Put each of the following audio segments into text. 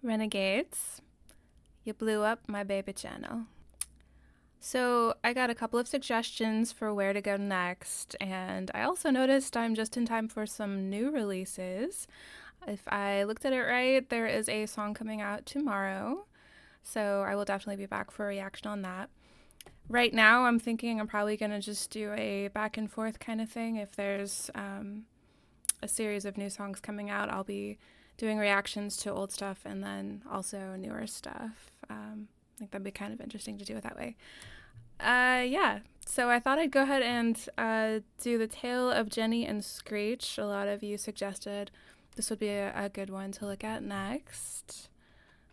Renegades, you blew up my baby channel. So, I got a couple of suggestions for where to go next, and I also noticed I'm just in time for some new releases. If I looked at it right, there is a song coming out tomorrow, so I will definitely be back for a reaction on that. Right now, I'm thinking I'm probably going to just do a back and forth kind of thing. If there's a series of new songs coming out, I'll be doing reactions to old stuff and then also newer stuff. I think that'd be kind of interesting to do it that way. Yeah, so I thought I'd go ahead and do the Tale of Jenny and Screech. A lot of you suggested this would be a good one to look at next.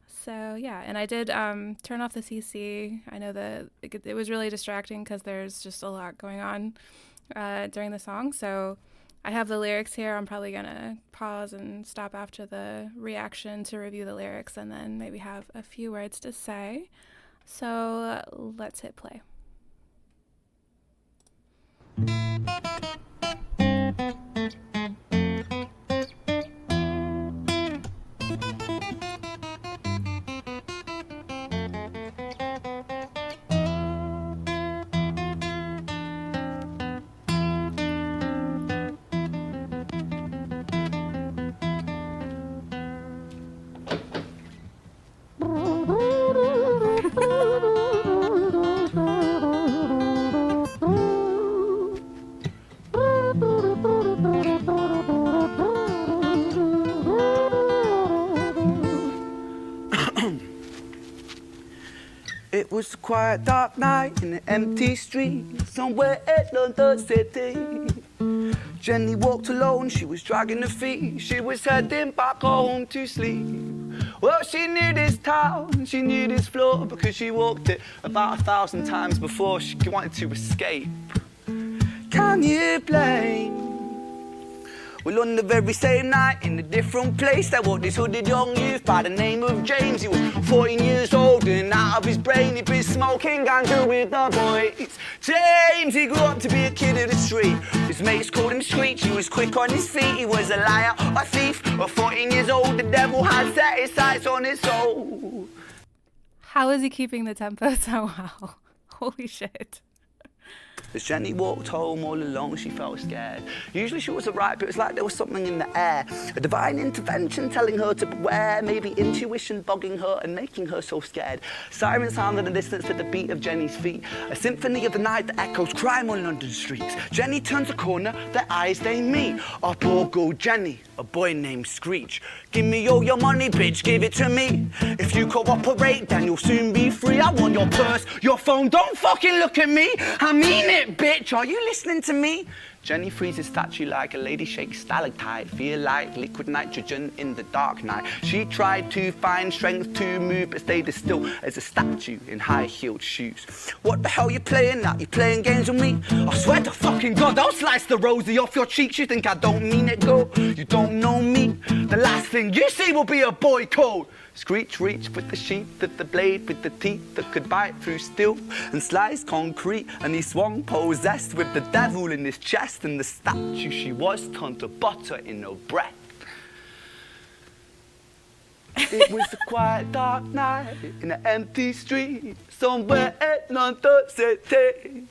So yeah, and I did turn off the CC. I know that it was really distracting because there's just a lot going on during the song. So I have the lyrics here. I'm probably gonna pause and stop after the reaction to review the lyrics and then maybe have a few words to say. So let's hit play. It was a quiet, dark night in an empty street somewhere in London City. Jenny walked alone, she was dragging her feet. She was heading back home to sleep. Well, she knew this town, she knew this floor, because she walked it about 1,000 times before she wanted to escape. Can you blame? Well, on the very same night, in a different place, there walked this hooded young youth by the name of James. He was 14 years old and out of his brain, he'd been smoking ganja with the boys. James, he grew up to be a kid of the street. His mates called him Screech, he was quick on his feet. He was a liar, a thief, at 14 years old, the devil had set his sights on his soul. How is he keeping the tempo so well? Holy shit. As Jenny walked home all alone, she felt scared. Usually she was alright, but it was like there was something in the air. A divine intervention telling her to beware, maybe intuition bugging her and making her so scared. Sirens sounded in the distance to the beat of Jenny's feet. A symphony of the night that echoes crime on London streets. Jenny turns a corner, their eyes they meet. Up or go Jenny, a boy named Screech. Give me all your money, bitch, give it to me. If you cooperate, then you'll soon be free. I want your purse, your phone, don't fucking look at me. I mean it, bitch, are you listening to me? Jenny freezes statue like a lady shakes stalactite. Feel like liquid nitrogen in the dark night. She tried to find strength to move, but stayed as still as a statue in high-heeled shoes. What the hell you playing at? You playing games with me? I swear to fucking God, I'll slice the rosy off your cheeks. You think I don't mean it, girl? You don't know me. The last thing you see will be a boy code. Screech reached with the sheath of the blade, with the teeth that could bite through steel and slice concrete, and he swung possessed with the devil in his chest, and the statue she was turned to butter in her breath. It was a quiet, dark night in an empty street somewhere in London City.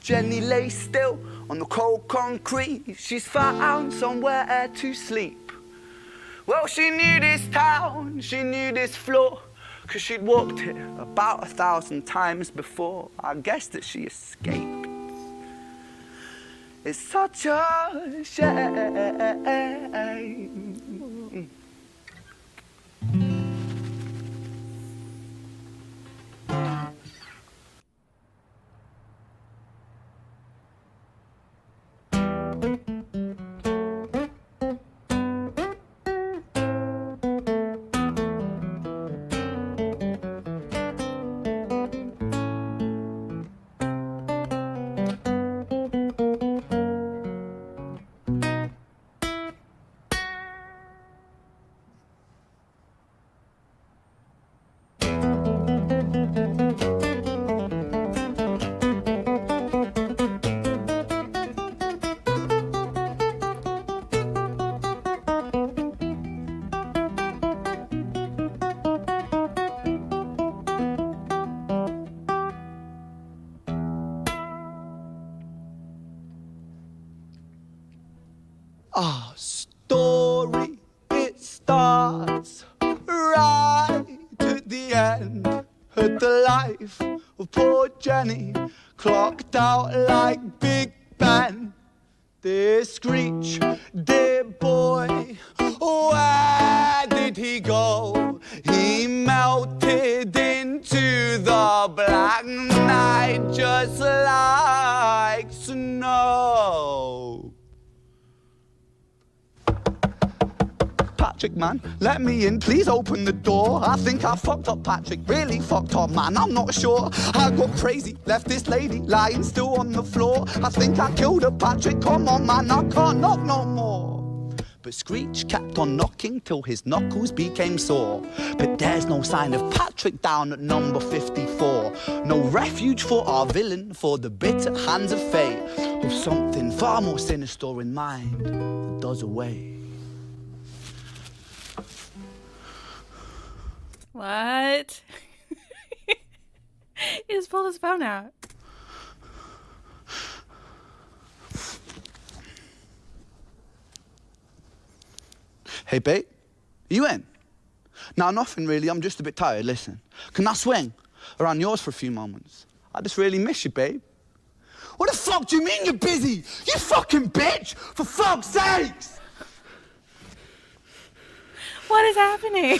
Jenny lay still on the cold concrete. She's found somewhere to sleep. Well, she knew this town, she knew this floor, 'cause she'd walked it about 1,000 times before. I guess that she escaped. It's such a shame. life of poor Jenny, clocked out like Big Ben. Dear Screech, dear boy, where did he go? He melted into the black night just like snow. Patrick, man, let me in, please open the door. I think I fucked up, Patrick, really fucked up, man, I'm not sure. I got crazy, left this lady lying still on the floor. I think I killed her, Patrick, come on, man, I can't knock no more. But Screech kept on knocking till his knuckles became sore. But there's no sign of Patrick down at number 54. No refuge for our villain, for the bitter hands of fate, with something far more sinister in mind that does away. What? He just pulled his phone out. Hey, babe, you in? Nah, nothing really, I'm just a bit tired, listen. Can I swing around yours for a few moments? I just really miss you, babe. What the fuck do you mean you're busy? You fucking bitch! For fuck's sakes! What is happening?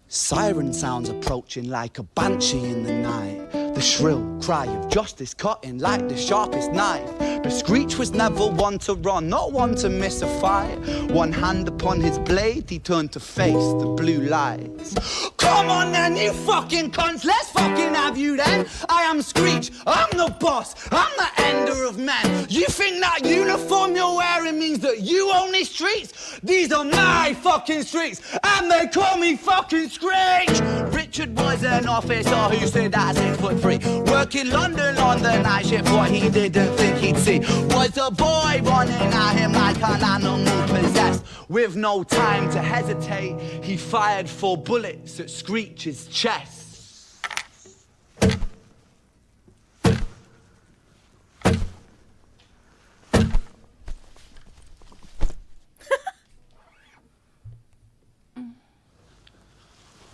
Siren sounds approaching like a banshee in the night. The shrill cry of justice cutting like the sharpest knife. But Screech was never one to run, not one to miss a fight. One hand upon his blade, he turned to face the blue lights. Come on then, you fucking cunts, let's fucking have you then. I am Screech, I'm the boss, I'm the ender of men. You think that uniform you're wearing means that you own these streets? These are my fucking streets, and they call me fucking Screech. Richard was an officer who stood at 6'3", working London on the night shift. What he didn't think he'd see was a boy running at him like an animal possessed. With no time to hesitate, he fired 4 bullets at Screech's chest.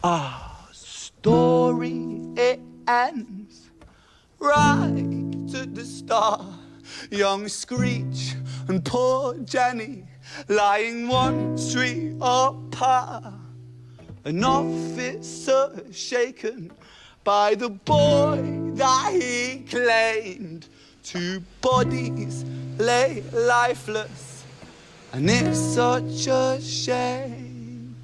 Our story, it ends right at the start. Young Screech and poor Jenny lying 1 street apart. An officer shaken by the boy that he claimed. 2 bodies lay lifeless, and it's such a shame.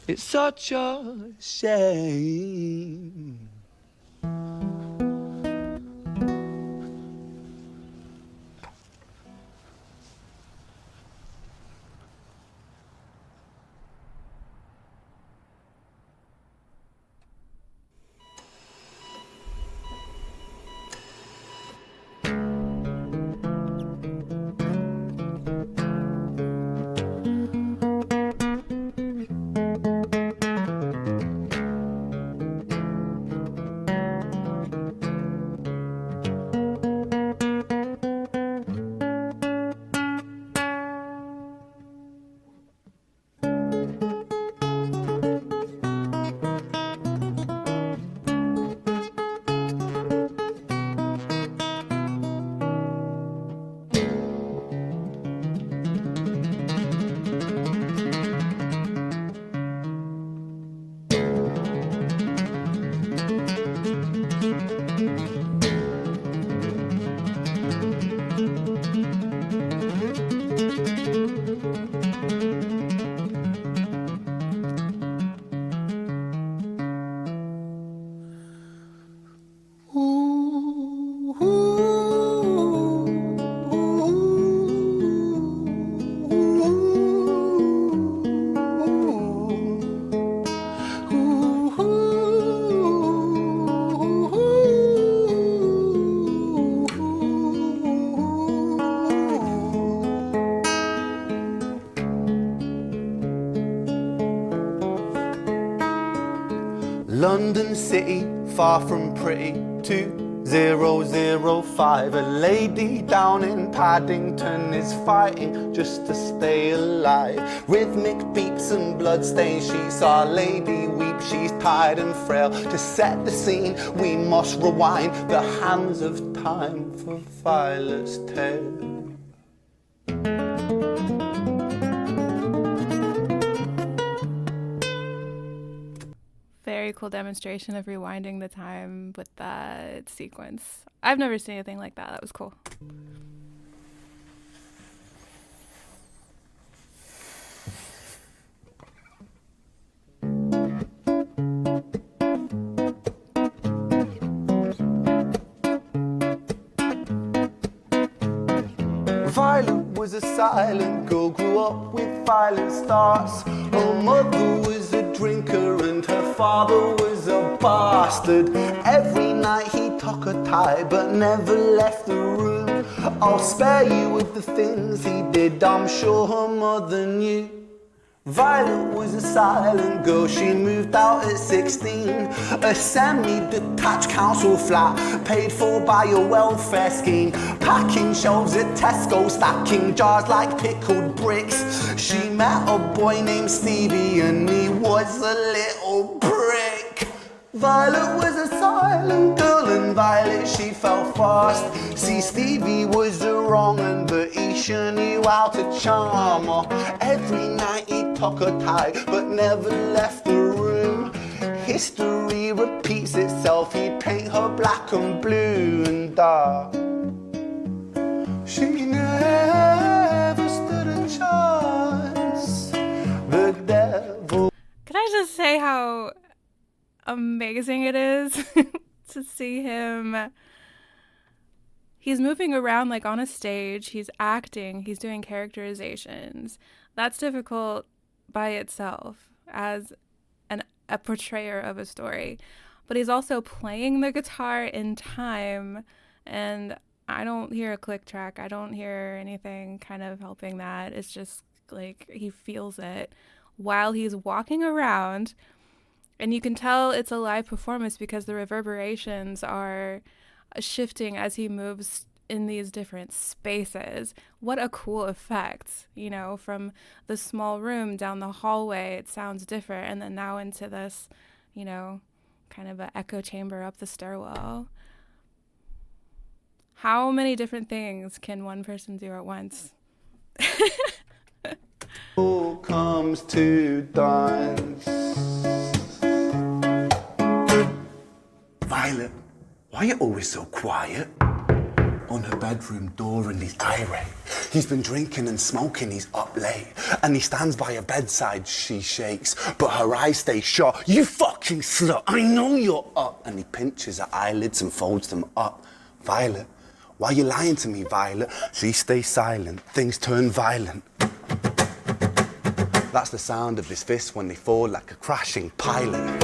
It's such a shame. London city, far from pretty, 2 005. A lady down in Paddington is fighting just to stay alive. Rhythmic beats and bloodstains, she's our lady weep. She's tired and frail. To set the scene, we must rewind the hands of time for Violet's tale. Very cool demonstration of rewinding the time with that sequence. I've never seen anything like that. That was cool. Violet was a silent girl, grew up with violent starts. Her mother was a drinker and her father was a bastard. Every night he took her tie but never left the room. I'll spare you of the things he did, I'm sure her mother knew. Violet was a silent girl, she moved out at 16. A semi-detached council flat, paid for by a welfare scheme. Packing shelves at Tesco, stacking jars like pickled bricks. She met a boy named Stevie and he was a little prick. Violet was a silent girl and Violet she fell fast. See, Stevie was a wrong un, but he sure knew how to charm her. Every night he took her tie but never left the room. History repeats itself, he'd paint her black and blue and dark. She never stood a chance. The devil. Can I just say how amazing it is to see him? He's moving around like on a stage, he's acting, he's doing characterizations. That's difficult by itself as a portrayer of a story. But he's also playing the guitar in time, and I don't hear a click track, I don't hear anything kind of helping that. It's just like he feels it while he's walking around. And you can tell it's a live performance because the reverberations are shifting as he moves in these different spaces. What a cool effect, you know, from the small room down the hallway, it sounds different. And then now into this, you know, kind of an echo chamber up the stairwell. How many different things can one person do at once? Who comes to dance? Violet, why are you always so quiet? On her bedroom door and he's irate. He's been drinking and smoking, he's up late. And he stands by her bedside, she shakes, but her eyes stay shut. You fucking slut, I know you're up. And he pinches her eyelids and folds them up. Violet, why are you lying to me, Violet? She stays silent, things turn violent. That's the sound of his fists when they fall like a crashing pilot.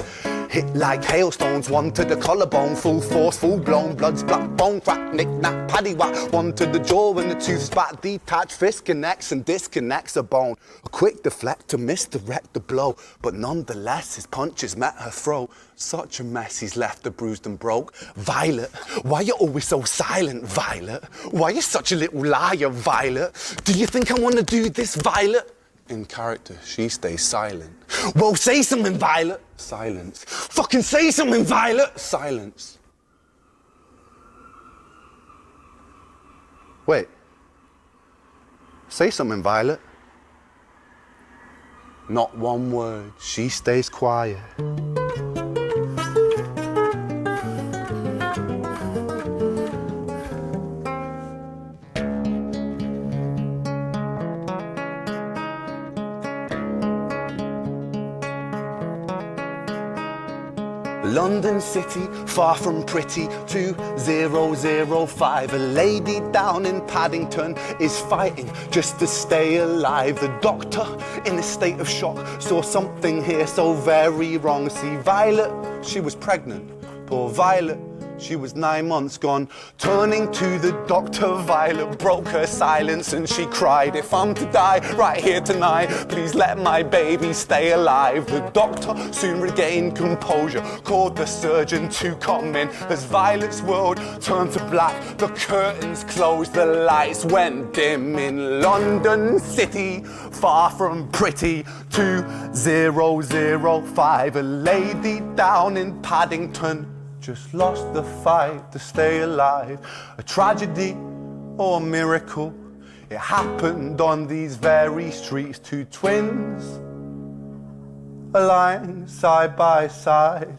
Hit like hailstones, one to the collarbone, full force, full blown, blood splat, bone crack, knick-knack, paddywhack, one to the jaw and the tooth spat, detached fist connects and disconnects a bone. A quick deflect to misdirect the blow, but nonetheless his punches met her throat. Such a mess he's left her bruised and broke. Violet, why you always so silent, Violet? Why you such a little liar, Violet? Do you think I want to do this, Violet? In character, she stays silent. Well, say something, Violet. Silence. Fucking say something, Violet. Silence. Wait. Say something, Violet. Not one word. She stays quiet. London City, far from pretty, 2005. A lady down in Paddington is fighting just to stay alive. The doctor, in a state of shock, saw something here so very wrong. See, Violet, she was pregnant. Poor Violet, She was 9 months gone. Turning to the doctor, Violet broke her silence and she cried, if I'm to die right here tonight, please let my baby stay alive. The doctor soon regained composure, called the surgeon to come in. As Violet's world turned to black, the curtains closed, the lights went dim. In London City, far from pretty, 2005, a lady down in Paddington just lost the fight to stay alive. A tragedy or a miracle, it happened on these very streets. Two twins are lying side by side.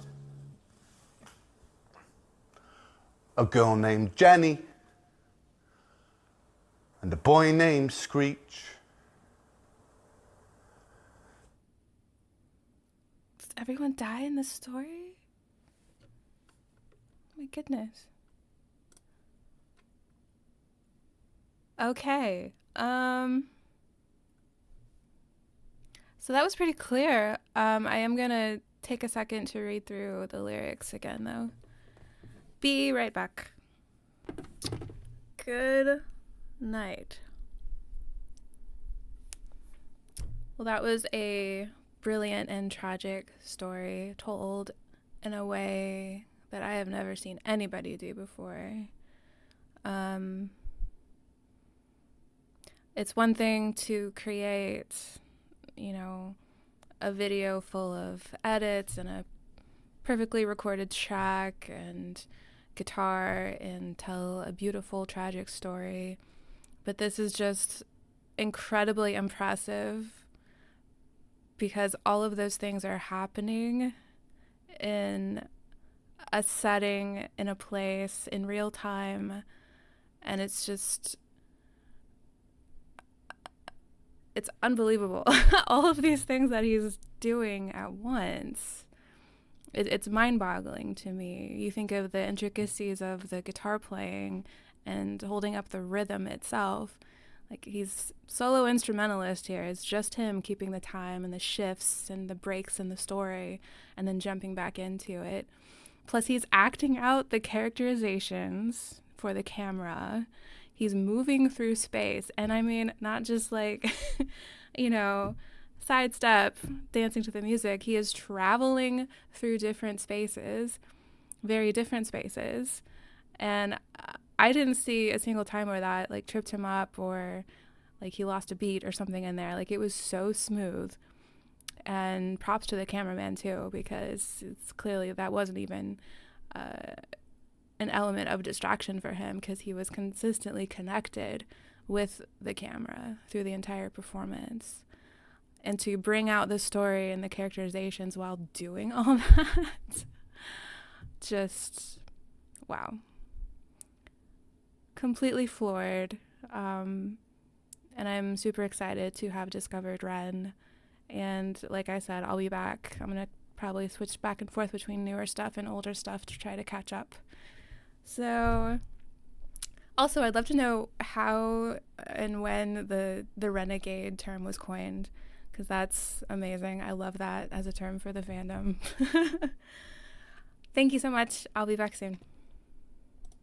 A girl named Jenny and a boy named Screech. Does everyone die in this story? My goodness. Okay. So that was pretty clear. I am gonna take a second to read through the lyrics again, though. Be right back. Good night. Well, that was a brilliant and tragic story told in a way that I have never seen anybody do before. It's one thing to create, a video full of edits and a perfectly recorded track and guitar and tell a beautiful, tragic story. But this is just incredibly impressive because all of those things are happening in a setting, in a place, in real time, and it's unbelievable. All of these things that he's doing at once, it's mind-boggling to me. You think of the intricacies of the guitar playing and holding up the rhythm itself. Like, he's solo instrumentalist here. It's just him keeping the time and the shifts and the breaks in the story and then jumping back into it. Plus, he's acting out the characterizations for the camera. He's moving through space. And I mean, not just like, sidestep, dancing to the music. He is traveling through different spaces, very different spaces. And I didn't see a single time where that like tripped him up or like he lost a beat or something in there. Like, it was so smooth. And props to the cameraman too, because it's clearly that wasn't even an element of distraction for him, because he was consistently connected with the camera through the entire performance. And to bring out the story and the characterizations while doing all that, just wow. Completely floored. And I'm super excited to have discovered Ren. And like I said, I'll be back. I'm going to probably switch back and forth between newer stuff and older stuff to try to catch up. So also, I'd love to know how and when the renegade term was coined, because that's amazing. I love that as a term for the fandom. Thank you so much. I'll be back soon.